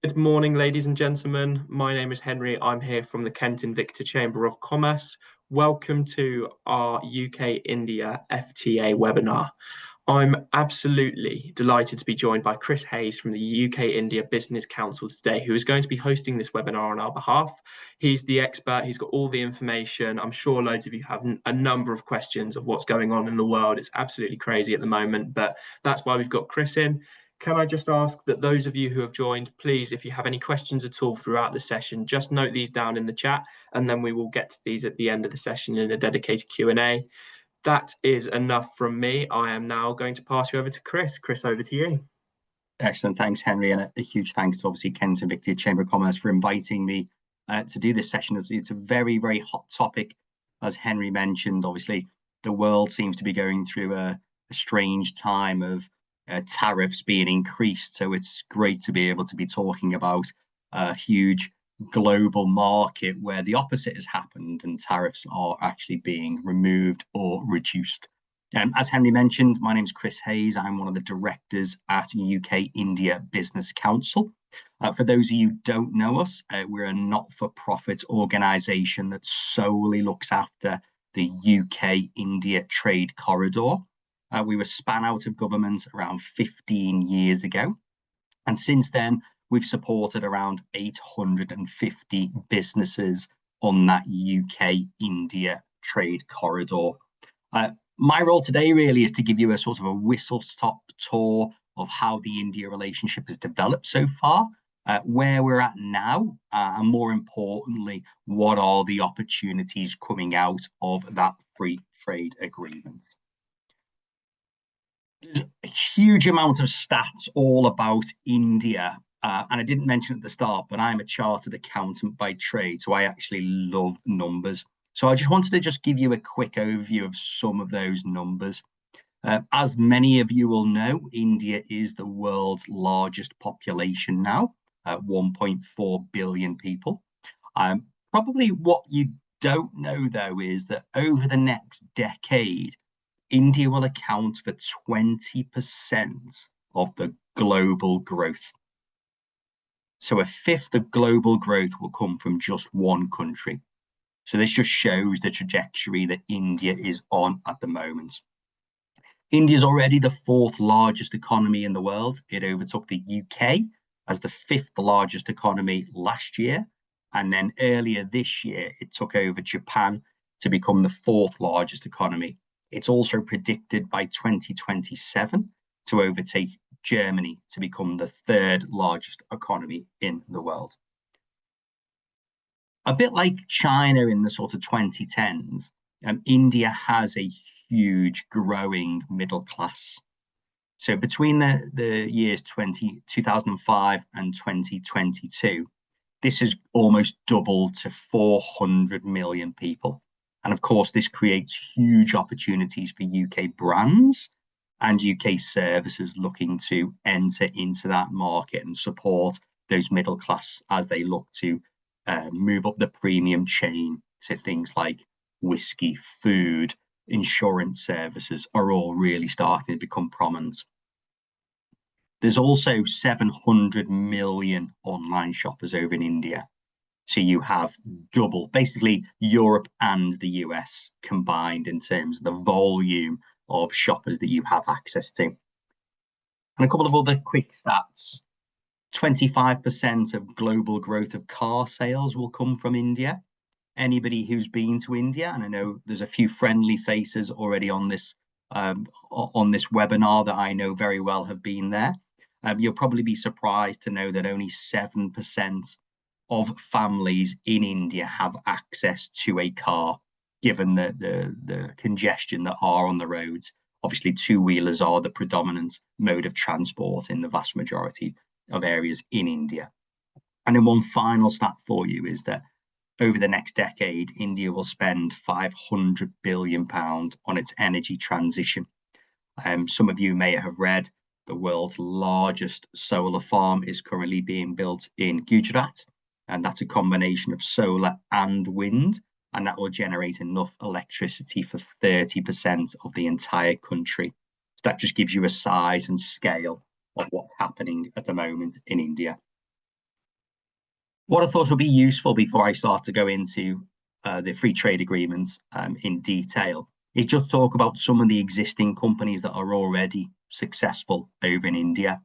Good morning, ladies and gentlemen. My name is Henry. I'm here from the Kent Invicta Chamber of Commerce. Welcome to our UK-India FTA webinar. I'm absolutely delighted to be joined by Chris Hayes from the UK-India Business Council today, who is going to be hosting this webinar on our behalf. He's the expert. He's got all the information. I'm sure loads of you have a number of questions of what's going on in the world. It's absolutely crazy at the moment, but that's why we've got Chris in. Can I just ask that those of you who have joined, please, if you have any questions at all throughout the session, just note these down in the chat, and then we will get to these at the end of the session in a dedicated Q&A. That is enough from me. I am now going to pass you over to Chris. Chris, over to you. Excellent. Thanks, Henry. And a huge thanks to obviously Kent Invicta Chamber of Commerce for inviting me to do this session. It's a very, very hot topic. As Henry mentioned, obviously, the world seems to be going through a strange time of tariffs being increased. So it's great to be able to be talking about a huge global market where the opposite has happened and tariffs are actually being removed or reduced. As Henry mentioned, my name is Chris Hayes. I'm one of the directors at UK-India Business Council. For those of you who don't know us, we're a not-for-profit organisation that solely looks after the UK-India trade corridor. We were spun out of government around 15 years ago. And since then, we've supported around 850 businesses on that UK-India trade corridor. My role today really is to give you a sort of a whistle-stop tour of how the India relationship has developed so far, where we're at now, and more importantly, what are the opportunities coming out of that free trade agreement. There's a huge amount of stats all about India, and I didn't mention at the start, but I'm a chartered accountant by trade, so I actually love numbers. So I just wanted to just give you a quick overview of some of those numbers. As many of you will know, India is the world's largest population now, 1.4 billion people. Probably what you don't know, though, is that over the next decade, India will account for 20% of the global growth. So a fifth of global growth will come from just one country. So this just shows the trajectory that India is on at the moment. India is already the fourth largest economy in the world. It overtook the UK as the fifth largest economy last year. And then earlier this year, it took over Japan to become the fourth largest economy. It's also predicted by 2027 to overtake Germany to become the third largest economy in the world. A bit like China in the sort of 2010s, India has a huge growing middle class. So between the years 2005 and 2022, this has almost doubled to 400 million people. And of course, this creates huge opportunities for UK brands and UK services looking to enter into that market and support those middle class as they look to move up the premium chain. So things like whiskey, food, insurance services are all really starting to become prominent. There's also 700 million online shoppers over in India. So you have double, basically Europe and the US combined in terms of the volume of shoppers that you have access to. And a couple of other quick stats. 25% of global growth of car sales will come from India. Anybody who's been to India, and I know there's a few friendly faces already on this webinar that I know very well have been there. You'll probably be surprised to know that only 7% of families in India have access to a car, given the congestion that are on the roads. Obviously, two-wheelers are the predominant mode of transport in the vast majority of areas in India. And then one final stat for you is that over the next decade, India will spend £500 billion on its energy transition. Some of you may have read the world's largest solar farm is currently being built in Gujarat, and that's a combination of solar and wind, and that will generate enough electricity for 30% of the entire country. So that just gives you a size and scale of what's happening at the moment in India. What I thought would be useful before I start to go into the free trade agreements in detail is just talk about some of the existing companies that are already successful over in India.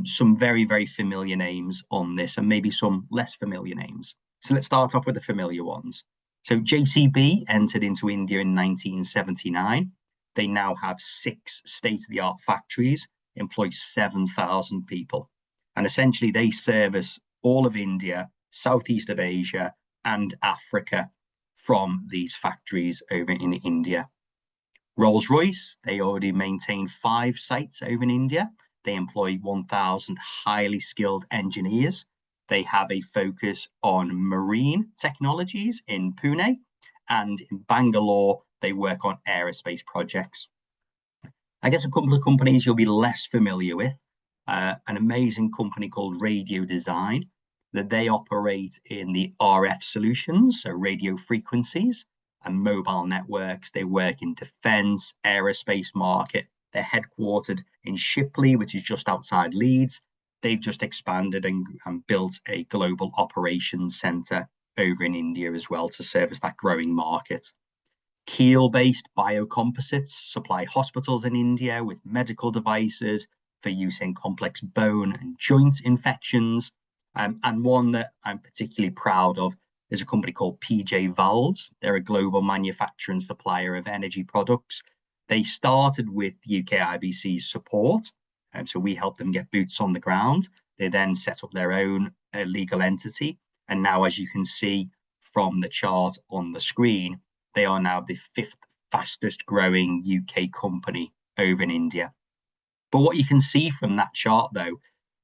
Some very, very familiar names on this and maybe some less familiar names. So let's start off with the familiar ones. So JCB entered into India in 1979. They now have 6 state-of-the-art factories, employ 7,000 people. And essentially they service all of India, Southeast of Asia, and Africa from these factories over in India. Rolls-Royce, they already maintain 5 sites over in India. They employ 1,000 highly skilled engineers. They have a focus on marine technologies in Pune, and in Bangalore, they work on aerospace projects. I guess a couple of companies you'll be less familiar with, an amazing company called Radio Design, that they operate in the RF solutions, so radio frequencies and mobile networks. They work in defense, aerospace market. They're headquartered in Shipley, which is just outside Leeds. They've just expanded and built a global operations center over in India as well to service that growing market. Kiel-based biocomposites supply hospitals in India with medical devices for use in complex bone and joint infections. And one that I'm particularly proud of is a company called PJ Valves. They're a global manufacturer and supplier of energy products. They started with UKIBC's support, so we helped them get boots on the ground. They then set up their own legal entity, and now, as you can see from the chart on the screen, they are now the 5th fastest growing UK company over in India. But what you can see from that chart, though,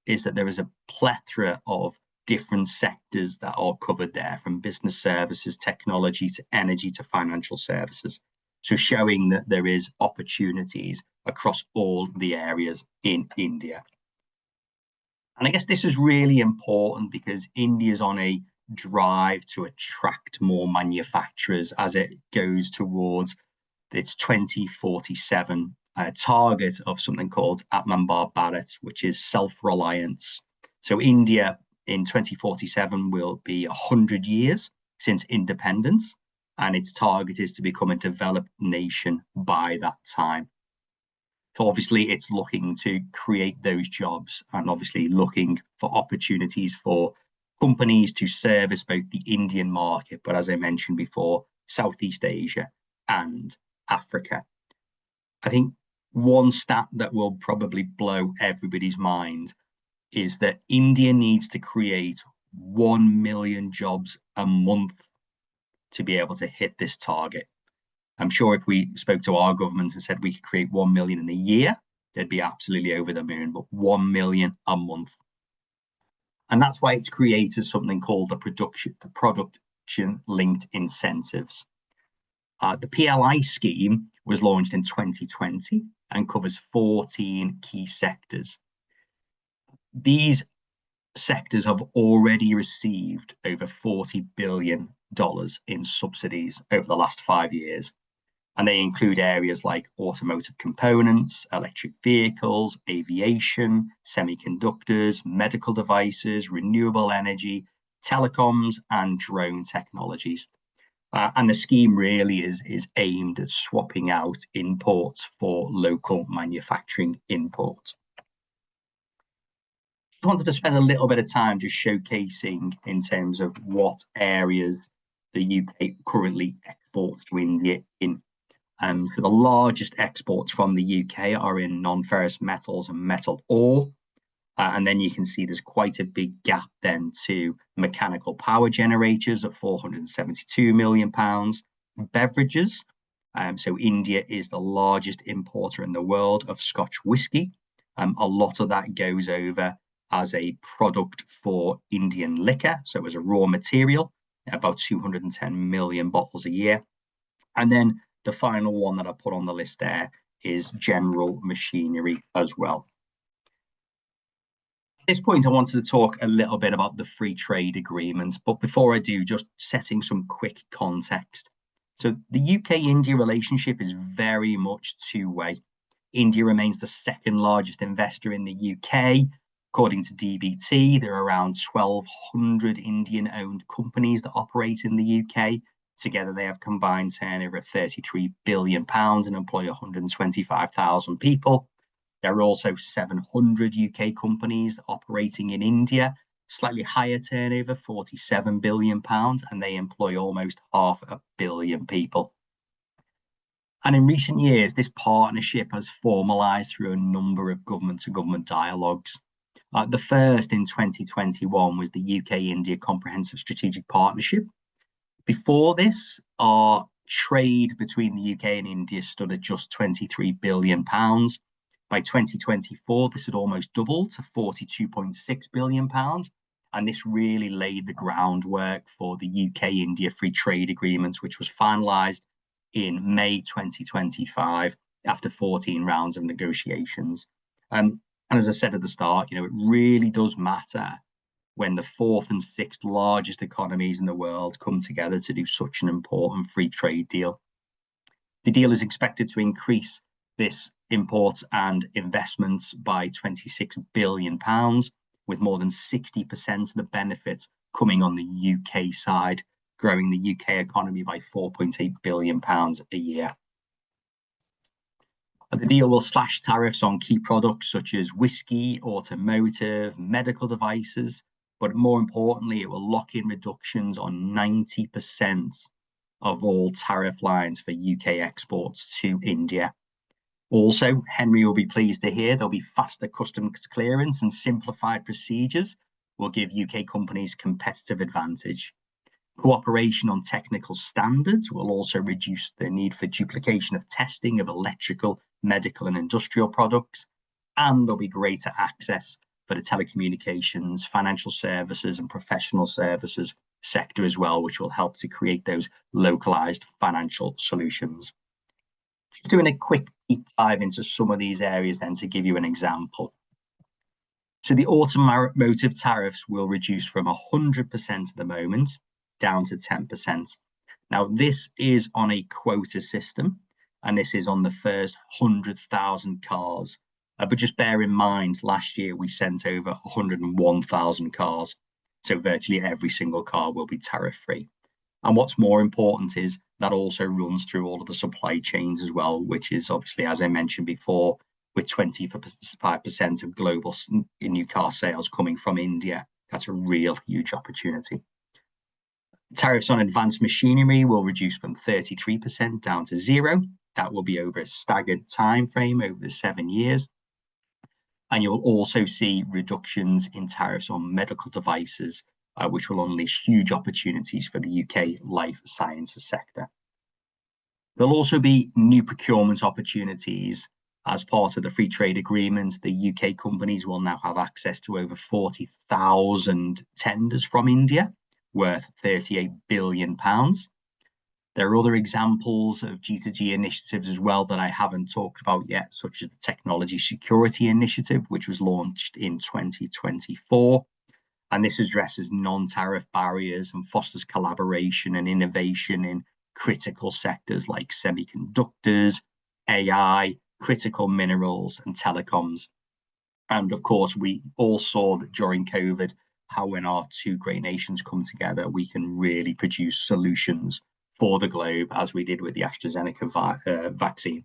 is that there is a plethora of different sectors that are covered there, from business services, technology, to energy, to financial services. So showing that there is opportunities across all the areas in India. And I guess this is really important because India is on a drive to attract more manufacturers as it goes towards its 2047 target of something called Atmanirbhar Bharat, which is self-reliance. So India in 2047 will be 100 years since independence, and its target is to become a developed nation by that time. So obviously it's looking to create those jobs and obviously looking for opportunities for companies to service both the Indian market, but as I mentioned before, Southeast Asia and Africa. I think one stat that will probably blow everybody's mind is that India needs to create 1 million jobs a month to be able to hit this target. I'm sure if we spoke to our government and said we could create 1 million in a year, they'd be absolutely over the moon, but 1 million a month. And that's why it's created something called the production linked incentives. The PLI scheme was launched in 2020 and covers 14 key sectors. These sectors have already received over $40 billion in subsidies over the last 5 years. And they include areas like automotive components, electric vehicles, aviation, semiconductors, medical devices, renewable energy, telecoms, and drone technologies. And the scheme really is aimed at swapping out imports for local manufacturing imports. I wanted to spend a little bit of time just showcasing in terms of what areas the UK currently exports to India in. So the largest exports from the UK are in non-ferrous metals and metal ore. And then you can see there's quite a big gap then to mechanical power generators at £472 million. Beverages. So India is the largest importer in the world of Scotch whisky. A lot of that goes over as a product for Indian liquor, so as a raw material, about 210 million bottles a year. And then the final one that I put on the list there is general machinery as well. At this point, I wanted to talk a little bit about the free trade agreements, but before I do, just setting some quick context. So the UK-India relationship is very much two-way. India remains the second largest investor in the UK. According to DBT, there are around 1,200 Indian-owned companies that operate in the UK. Together, they have combined turnover of £33 billion and employ 125,000 people. There are also 700 UK companies operating in India, slightly higher turnover, £47 billion, and they employ almost 500 million people. And in recent years, this partnership has formalised through a number of government-to-government dialogues. The first in 2021 was the UK-India Comprehensive Strategic Partnership. Before this, our trade between the UK and India stood at just £23 billion. By 2024, this had almost doubled to £42.6 billion. And this really laid the groundwork for the UK-India Free Trade Agreement, which was finalised in May 2025 after 14 rounds of negotiations. And as I said at the start, it really does matter when the fourth and sixth largest economies in the world come together to do such an important free trade deal. The deal is expected to increase this imports and investments by £26 billion, with more than 60% of the benefits coming on the UK side, growing the UK economy by £4.8 billion a year. The deal will slash tariffs on key products such as whiskey, automotive, medical devices, but more importantly, it will lock in reductions on 90% of all tariff lines for UK exports to India. Also, Henry will be pleased to hear there'll be faster customs clearance and simplified procedures will give UK companies competitive advantage. Cooperation on technical standards will also reduce the need for duplication of testing of electrical, medical and industrial products, and there'll be greater access for the telecommunications, financial services and professional services sector as well, which will help to create those localized financial solutions. Just doing a quick deep dive into some of these areas then to give you an example. So the automotive tariffs will reduce from 100% at the moment down to 10%. Now, this is on a quota system, and this is on the first 100,000 cars. But just bear in mind, last year we sent over 101,000 cars. So virtually every single car will be tariff-free. And what's more important is that also runs through all of the supply chains as well, which is obviously, as I mentioned before, with 25% of global new car sales coming from India. That's a real huge opportunity. Tariffs on advanced machinery will reduce from 33% down to 0. That will be over a staggered time frame over the 7 years. And you'll also see reductions in tariffs on medical devices, which will unleash huge opportunities for the UK life sciences sector. There'll also be new procurement opportunities. As part of the free trade agreements, the UK companies will now have access to over 40,000 tenders from India, worth £38 billion. There are other examples of G2G initiatives as well that I haven't talked about yet, such as the Technology Security Initiative, which was launched in 2024. And this addresses non-tariff barriers and fosters collaboration and innovation in critical sectors like semiconductors, AI, critical minerals, and telecoms. And of course, we all saw that during COVID, how when our two great nations come together, we can really produce solutions for the globe, as we did with the AstraZeneca vaccine.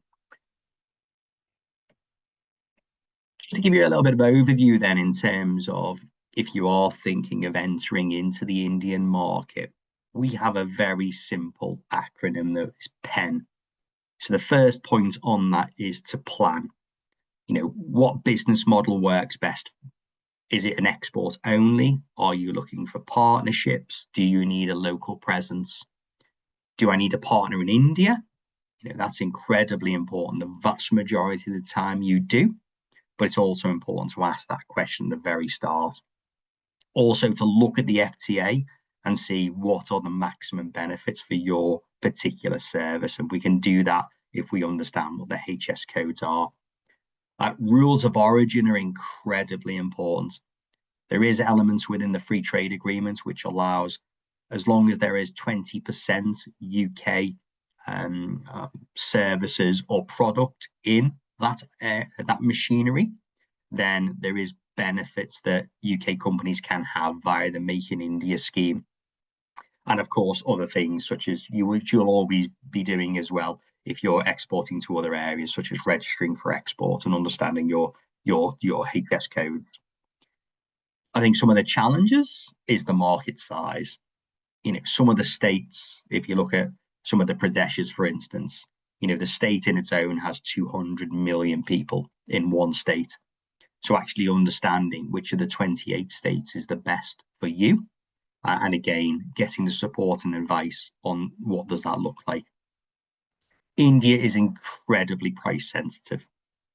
Just to give you a little bit of overview then in terms of if you are thinking of entering into the Indian market, we have a very simple acronym that is PEN. So the first point on that is to plan. What business model works best? Is it an export only? Are you looking for partnerships? Do you need a local presence? Do I need a partner in India? That's incredibly important. The vast majority of the time you do, but it's also important to ask that question at the very start. Also to look at the FTA and see what are the maximum benefits for your particular service. And we can do that if we understand what the HS codes are. Rules of origin are incredibly important. There is elements within the free trade agreements which allows, as long as there is 20% UK services or product in that machinery, then there is benefits that UK companies can have via the Make in India scheme. And of course, other things such as you'll always be doing as well if you're exporting to other areas, such as registering for export and understanding your HS codes. I think some of the challenges is the market size. Some of the states, if you look at some of the Pradeshas, for instance, the state in its own has 200 million people in one state. So actually understanding which of the 28 states is the best for you, and again, getting the support and advice on what does that look like. India is incredibly price sensitive.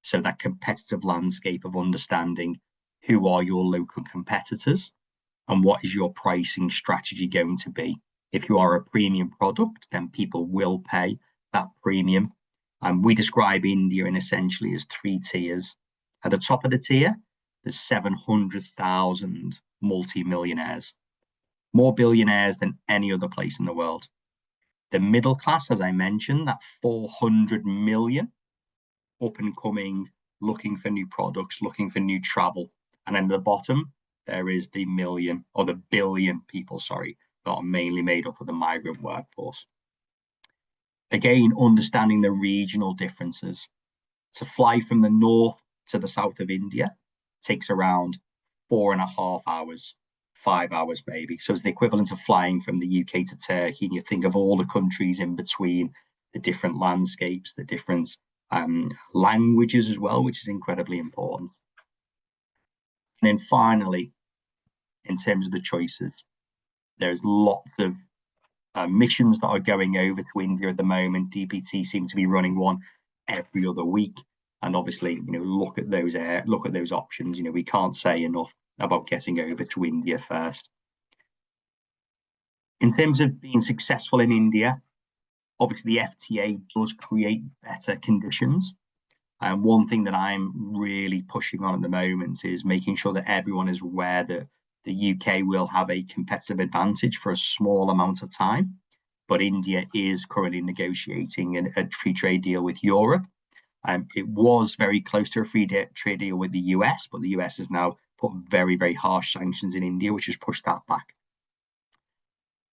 So that competitive landscape of understanding who are your local competitors and what is your pricing strategy going to be. If you are a premium product, then people will pay that premium. We describe India in essentially as 3 tiers. At the top of the tier, there's 700,000 multi-millionaires, more billionaires than any other place in the world. The middle class, as I mentioned, that 400 million up and coming, looking for new products, looking for new travel. And then at the bottom, there is the million or the billion people, that are mainly made up of the migrant workforce. Again, understanding the regional differences. To fly from the north to the south of India takes around 4.5 hours, 5 hours maybe. So it's the equivalent of flying from the UK to Turkey, and you think of all the countries in between, the different landscapes, the different languages as well, which is incredibly important. And then finally, in terms of the choices, there's lots of missions that are going over to India at the moment. DPT seem to be running one every other week, and obviously, look at those options. We can't say enough about getting over to India first. In terms of being successful in India, obviously the FTA does create better conditions. And one thing that I'm really pushing on at the moment is making sure that everyone is aware that the UK will have a competitive advantage for a small amount of time, but India is currently negotiating a free trade deal with Europe. It was very close to a free trade deal with the US, but the US has now put very, very harsh sanctions in India, which has pushed that back.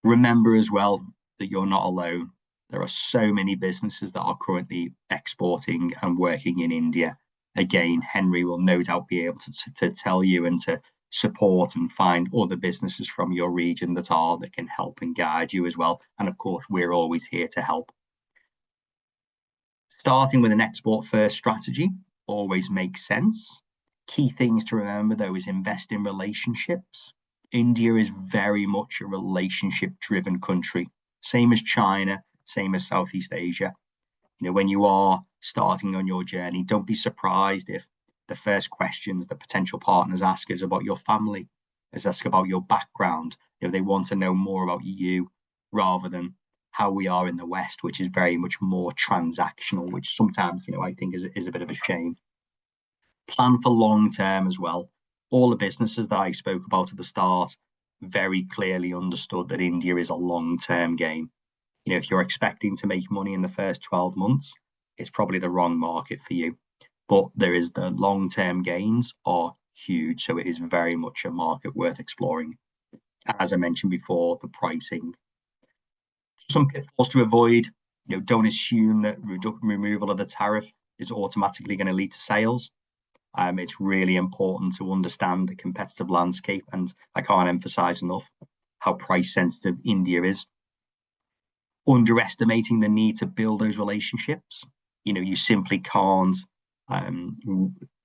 Remember as well that you're not alone. There are so many businesses that are currently exporting and working in India. Again, Henry will no doubt be able to tell you and to support and find other businesses from your region that can help and guide you as well. And of course, we're always here to help. Starting with an export first strategy always makes sense. Key things to remember though is invest in relationships. India is very much a relationship driven country, same as China, same as Southeast Asia. When you are starting on your journey, don't be surprised if the first questions that potential partners ask is about your family, is ask about your background. They want to know more about you rather than how we are in the West, which is very much more transactional, which sometimes, I think is a bit of a shame. Plan for long term as well. All the businesses that I spoke about at the start very clearly understood that India is a long-term game. If you're expecting to make money in the first 12 months, it's probably the wrong market for you. But the long-term gains are huge. So it is very much a market worth exploring. As I mentioned before, the pricing. Some pitfalls to avoid. Don't assume that removal of the tariff is automatically going to lead to sales. It's really important to understand the competitive landscape, and I can't emphasize enough how price sensitive India is. Underestimating the need to build those relationships. You simply can't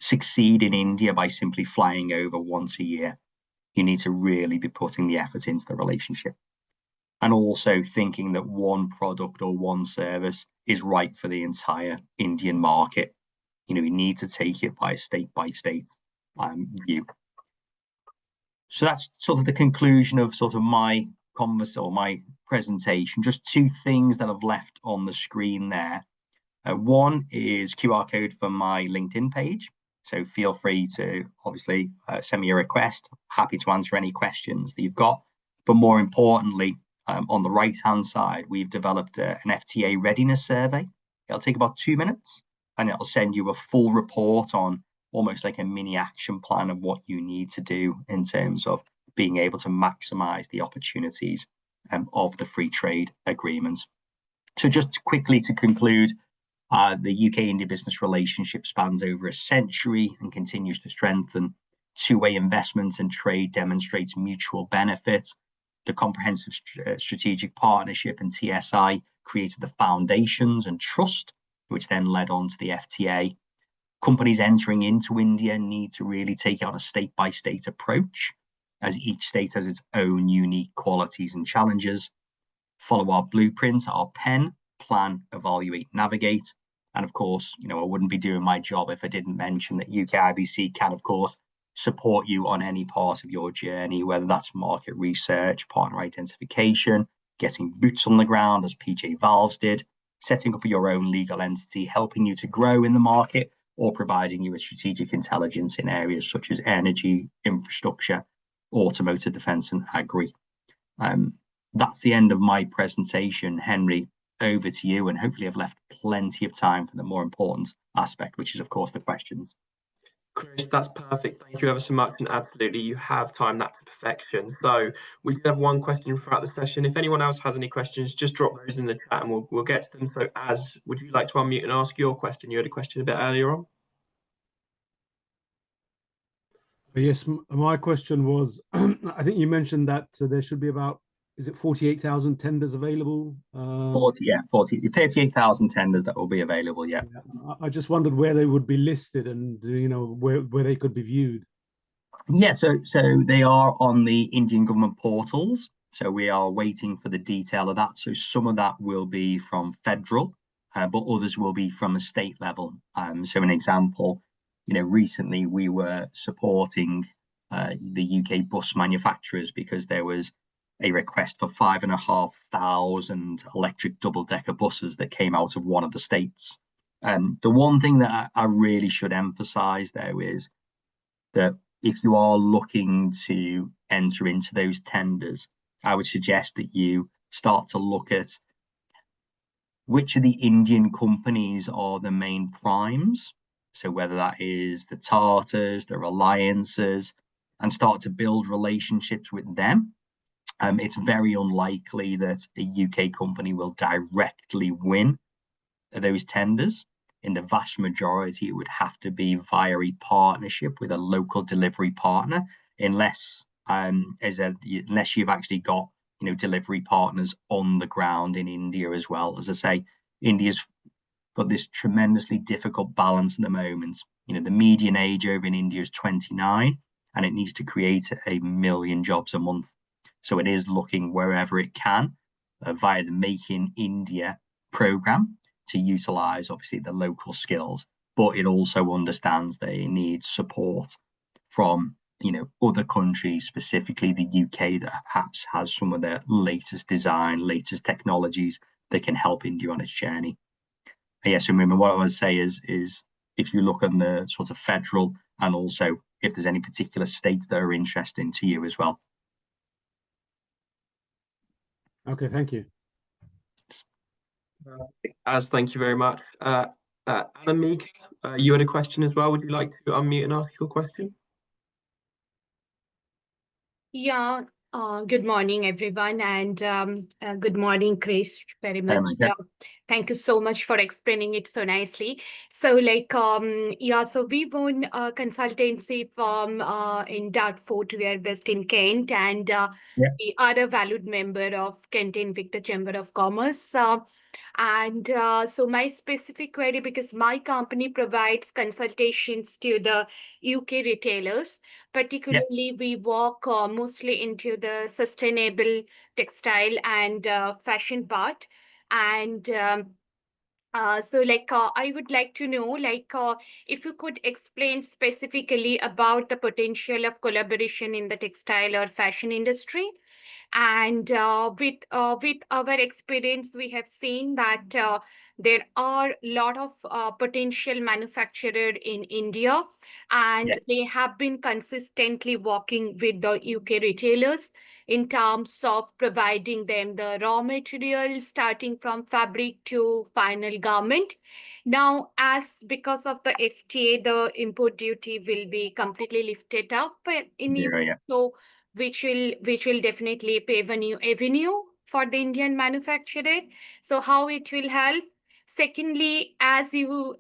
succeed in India by simply flying over once a year. You need to really be putting the effort into the relationship. And also thinking that one product or one service is right for the entire Indian market. You need to take it by state view. So that's sort of the conclusion of sort of my my presentation. Just 2 things that I've left on the screen there. One is QR code for my LinkedIn page. So feel free to obviously send me a request. Happy to answer any questions that you've got. But more importantly, on the right-hand side, we've developed an FTA readiness survey. It'll take about 2 minutes, and it'll send you a full report on almost like a mini action plan of what you need to do in terms of being able to maximize the opportunities of the free trade agreements. So just quickly to conclude, the UK-India business relationship spans over a century and continues to strengthen. Two-way investments and trade demonstrates mutual benefits. The comprehensive strategic partnership and TSI created the foundations and trust, which then led on to the FTA. Companies entering into India need to really take on a state-by-state approach, as each state has its own unique qualities and challenges. Follow our blueprint, our PEN, plan, evaluate, navigate. And of course, I wouldn't be doing my job if I didn't mention that UKIBC can, of course, support you on any part of your journey, whether that's market research, partner identification, getting boots on the ground, as PJ Valves did, setting up your own legal entity, helping you to grow in the market, or providing you with strategic intelligence in areas such as energy, infrastructure, automotive, defence, and agri. That's the end of my presentation. Henry, over to you, and hopefully I've left plenty of time for the more important aspect, which is, of course, the questions. Chris, that's perfect. Thank you ever so much. And absolutely, you have timed that to perfection. So we do have one question throughout the session. If anyone else has any questions, just drop those in the chat and we'll get to them. So would you like to unmute and ask your question? You had a question a bit earlier on. Yes, my question was, I think you mentioned that there should be about, is it 48,000 tenders available? 38,000 tenders that will be available, yeah. I just wondered where they would be listed and, where they could be viewed. Yeah, so they are on the Indian government portals. So we are waiting for the detail of that. So some of that will be from federal, but others will be from a state level. So an example, recently we were supporting the UK bus manufacturers because there was a request for 5,500 electric double-decker buses that came out of one of the states. The one thing that I really should emphasize there is that if you are looking to enter into those tenders, I would suggest that you start to look at which of the Indian companies are the main primes. So whether that is the Tatas, the Reliances, and start to build relationships with them. It's very unlikely that a UK company will directly win those tenders. In the vast majority, it would have to be via a partnership with a local delivery partner, unless you've actually got delivery partners on the ground in India as well. As I say, India's got this tremendously difficult balance at the moment. The median age over in India is 29, and it needs to create 1 million jobs a month. So it is looking wherever it can via the Make in India program to utilize obviously the local skills, but it also understands they need support from other countries, specifically the UK, that perhaps has some of the latest design, latest technologies that can help India on its journey. But yes, remember what I would say is if you look on the sort of federal, and also if there's any particular states that are interesting to you as well. Okay, thank you. Thank you very much. Anamika, you had a question as well. Would you like to unmute and ask your question? Yeah, good morning, everyone, and good morning, Chris, very much. Thank you so much for explaining it so nicely. So so we own a consultancy firm in Dartford, we are based in Kent, and we are a valued member of Kent Invicta Chamber of Commerce. So my specific query, because my company provides consultations to the UK retailers, particularly we work mostly into the sustainable textile and fashion part. And I would like to know, if you could explain specifically about the potential of collaboration in the textile or fashion industry. And with our experience, we have seen that there are a lot of potential manufacturer in India, and they have been consistently working with the UK retailers in terms of providing them the raw material, starting from fabric to final garment. Now, because of the FTA, the import duty will be completely lifted up in UK, so which will definitely pave a new avenue for the Indian manufacturer. So how it will help? Secondly, as you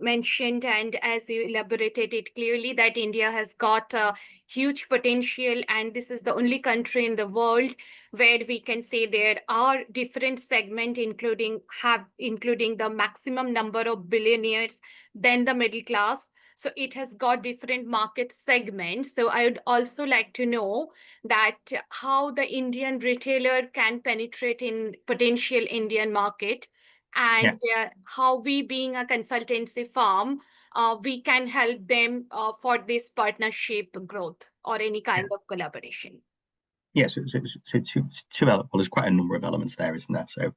mentioned and as you elaborated it clearly, that India has got a huge potential, and this is the only country in the world where we can say there are different segments, including the maximum number of billionaires than the middle class. So it has got different market segments. So I would also like to know that how the Indian retailer can penetrate in potential Indian market, and how we, being a consultancy firm, we can help them for this partnership growth or any kind of collaboration. Yeah, so two well, there's quite a number of elements there, isn't there? So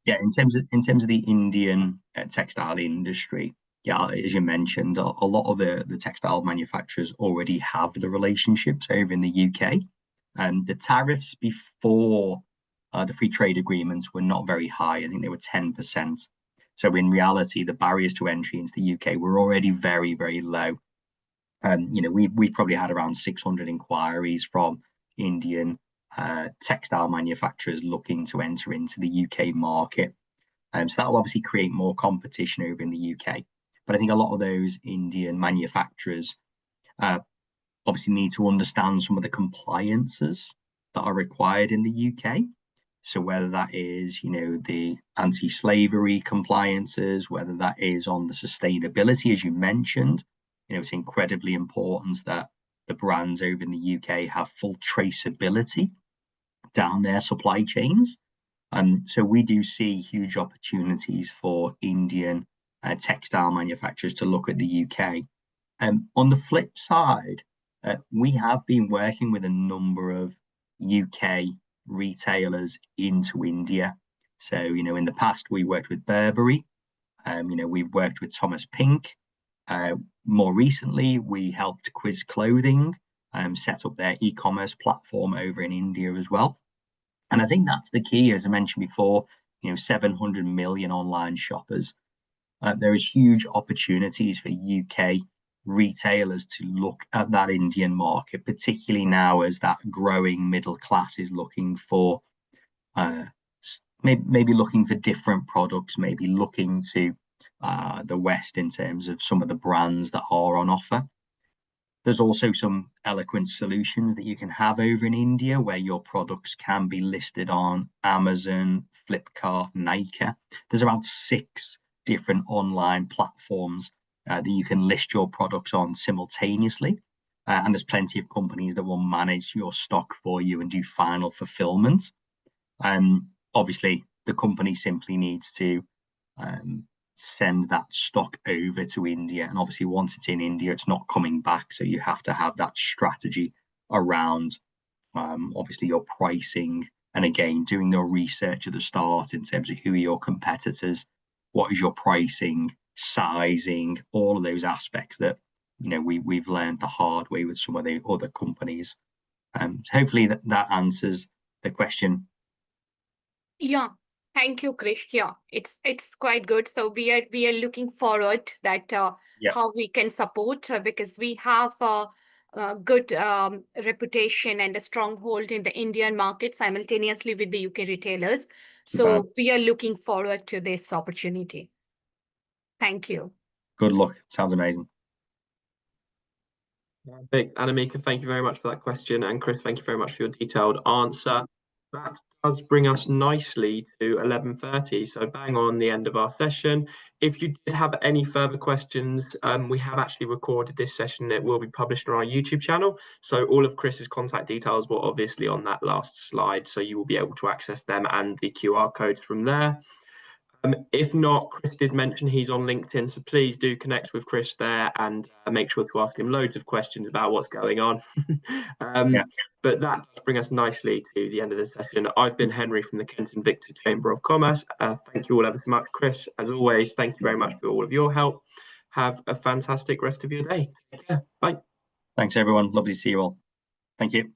yeah, in terms of the Indian textile industry, yeah, as you mentioned, a lot of the textile manufacturers already have the relationships over in the UK. The tariffs before the free trade agreements were not very high. I think they were 10%. So in reality, the barriers to entry into the UK were already very, very low. We probably had around 600 inquiries from Indian textile manufacturers looking to enter into the UK market. So that will obviously create more competition over in the UK. But I think a lot of those Indian manufacturers obviously need to understand some of the compliances that are required in the UK. So whether that is, the anti-slavery compliances, whether that is on the sustainability, as you mentioned, it's incredibly important that the brands over in the UK have full traceability down their supply chains. So we do see huge opportunities for Indian textile manufacturers to look at the UK. On the flip side, we have been working with a number of UK retailers into India. So, in the past, we worked with Burberry. We've worked with Thomas Pink. More recently, we helped Quiz Clothing set up their e-commerce platform over in India as well. And I think that's the key, as I mentioned before, 700 million online shoppers. There is huge opportunities for UK retailers to look at that Indian market, particularly now as that growing middle class is looking for maybe looking for different products, maybe looking to the West in terms of some of the brands that are on offer. There's also some eloquent solutions that you can have over in India where your products can be listed on Amazon, Flipkart, Nykaa. There's around 6 different online platforms that you can list your products on simultaneously. And there's plenty of companies that will manage your stock for you and do final fulfillment. Obviously, the company simply needs to send that stock over to India. And obviously, once it's in India, it's not coming back. So you have to have that strategy around, obviously, your pricing. And again, doing your research at the start in terms of who are your competitors, what is your pricing, sizing, all of those aspects that we've learned the hard way with some of the other companies. So hopefully that answers the question. Yeah, thank you, Krish. Yeah, it's quite good. So we are looking forward that how we can support because we have a good reputation and a stronghold in the Indian market simultaneously with the UK retailers. So we are looking forward to this opportunity. Thank you. Good luck. Sounds amazing. Big Anamika, thank you very much for that question. And Chris, thank you very much for your detailed answer. That does bring us nicely to 11:30. So bang on the end of our session. If you did have any further questions, we have actually recorded this session. It will be published on our YouTube channel. So all of Chris's contact details were obviously on that last slide. So you will be able to access them and the QR codes from there. If not, Chris did mention he's on LinkedIn, so please do connect with Chris there and make sure to ask him loads of questions about what's going on. But that does bring us nicely to the end of the session. I've been Henry from the Kent Invicta Chamber of Commerce. Thank you all ever so much, Chris. As always, thank you very much for all of your help. Have a fantastic rest of your day. Take care. Bye. Thanks, everyone. Lovely to see you all. Thank you.